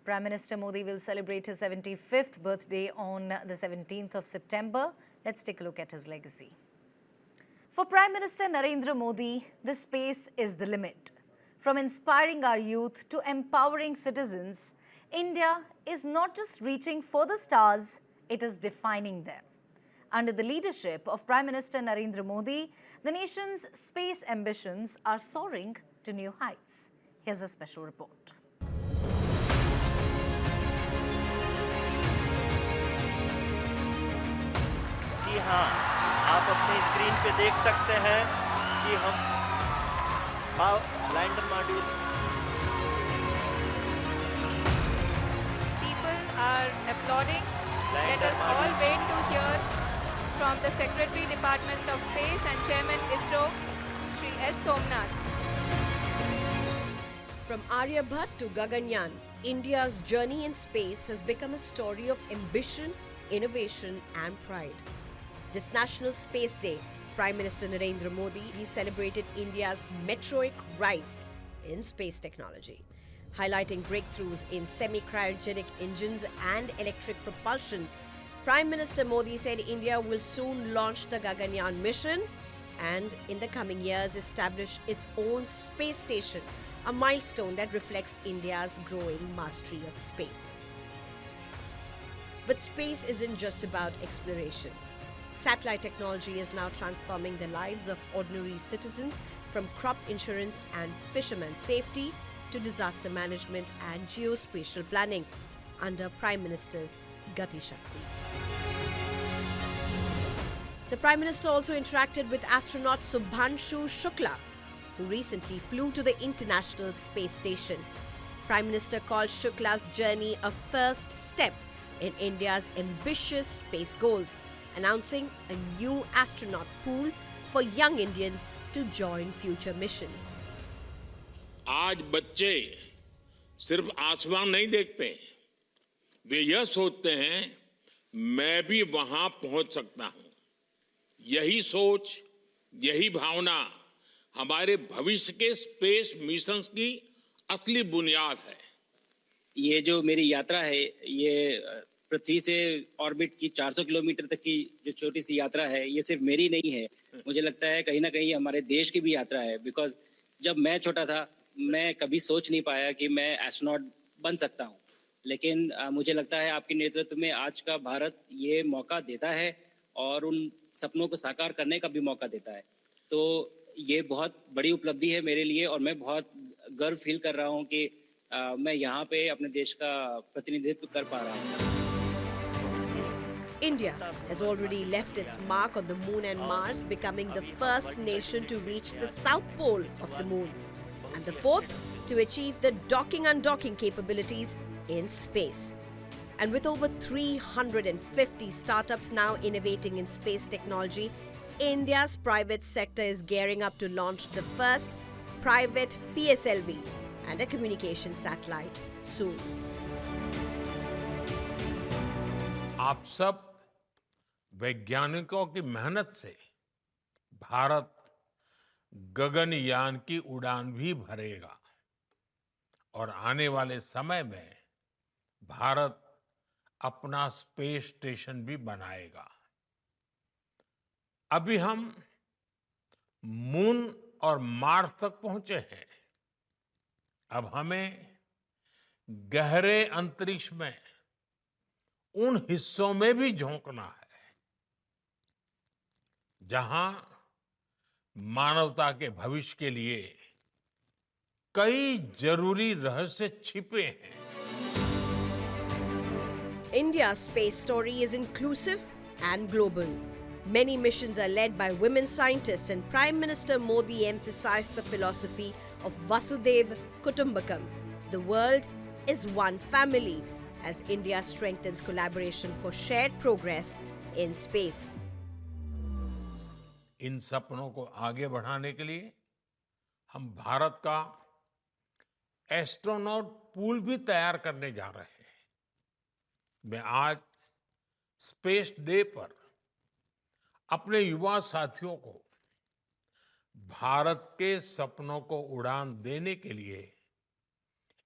Prime Minister Modi will celebrate his 75th birthday on the 17th of September. Let's take a look at his legacy. For Prime Minister Narendra Modi, the space is the limit. From inspiring our youth to empowering citizens, India is not just reaching for the stars, it is defining them. Under the leadership of Prime Minister Narendra Modi, the nation's space ambitions are soaring to new heights. Here's a special report. जी हाँ, आप अपनी screen पे देख सकते हैं कि हम lander module People are applauding. Let lander us all wait to hear from the Secretary Department of Space and Chairman ISRO, Shri S. Somnath. From Aryabhat to Gaganyaan, India's journey in space has become a story of ambition, innovation and pride. This National Space Day, Prime Minister Narendra Modi celebrated India's meteoric rise in space technology, highlighting breakthroughs in semi-cryogenic engines and electric propulsions. Prime Minister Modi said India will soon launch the Gaganyaan mission and in the coming years establish its own space station, a milestone that reflects India's growing mastery of space. But space isn't just about exploration. Satellite technology is now transforming the lives of ordinary citizens, from crop insurance and fishermen's safety to disaster management and geospatial planning under Prime Minister's Gati Shakti. The Prime Minister also interacted with astronaut Subhanshu Shukla, who recently flew to the International Space Station. Prime Minister called Shukla's journey a first step in India's ambitious space goals, announcing a new astronaut pool for young Indians to join future missions. आज बच्चे सिर्फ आसमान नहीं देखते, वे यह सोचते हैं मैं भी वहां पहुंच सकता हूं। यही सोच, यही भावना हमारे भविष्य के स्पेस मिशंस की असली बुनियाद है। ये जो मेरी यात्रा है, ये पृथ्वी से ऑर्बिट की 400 किलोमीटर तक की जो छोटी सी यात्रा है, ये सिर्फ मेरी नहीं है। मुझे लगता है कहीं ना कहीं हमारे देश की भी यात्रा है। बिकॉज जब मैं छोटा था, मैं कभी सोच नहीं पाया कि मैं एस्ट्रोनॉट बन सकता हूँ। लेकिन मुझे लगता है आपके नेतृत्व में आज का भारत ये मौका देता है और उन सपनों को साकार करने का भी मौका देता है। तो ये बहुत बड़ी उपलब्धि है मेरे लिए और मैं बहुत गर्व फील कर रहा हूँ कि मैं यहाँ पे अपने देश का प्रतिनिधित्व कर पा रहा हूँ। India has already left its mark on the moon and Mars, becoming the first nation to reach the south pole of the moon and the fourth to achieve the docking-undocking capabilities in space. And with over 350 startups now innovating in space technology, India's private sector is gearing up to launch the first private PSLV and a communication satellite soon. आप सब वैज्ञानिकों की मेहनत से भारत गगनयान की उड़ान भी भरेगा और आने वाले समय में भारत अपना स्पेस स्टेशन भी बनाएगा। अभी हम मून और मार्स तक पहुंचे हैं। अब हमें गहरे अंतरिक्ष में उन हिस्सों में भी झोंकना है जहां मानवता के भविष्य के लिए कई जरूरी रहस्य छिपे हैं। India's space story is inclusive and global. Many missions are led by women scientists, and Prime Minister Modi emphasized the philosophy of Vasudhaiva Kutumbakam. The world is one family as India strengthens collaboration for shared progress in space. इन सपनों को आगे बढ़ाने के लिए हम भारत का astronaut pool भी तैयार करने जा रहे हैं। मैं आज स्पेस डे पर अपने युवा साथियों को भारत के सपनों को उड़ान देने के लिए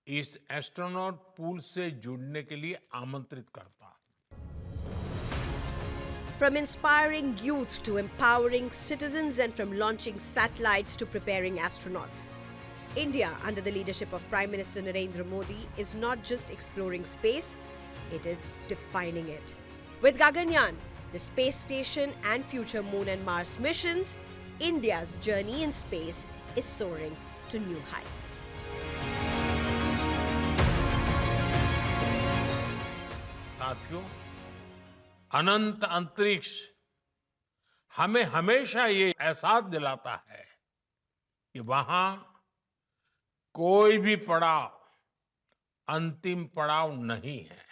इस एस्ट्रोनॉट पूल से जुड़ने के लिए आमंत्रित करता हूं। From inspiring youth to empowering citizens and from launching satellites to preparing astronauts, India, under the leadership of Prime Minister Narendra Modi, is not just exploring space, it is defining it. With Gaganyaan, the space station and future Moon and Mars missions, India's journey in space is soaring to new heights. साथियों, अनंत अंतरिक्ष हमें हमेशा ये एहसास दिलाता है कि वहां कोई भी पड़ाव अंतिम पड़ाव नहीं है।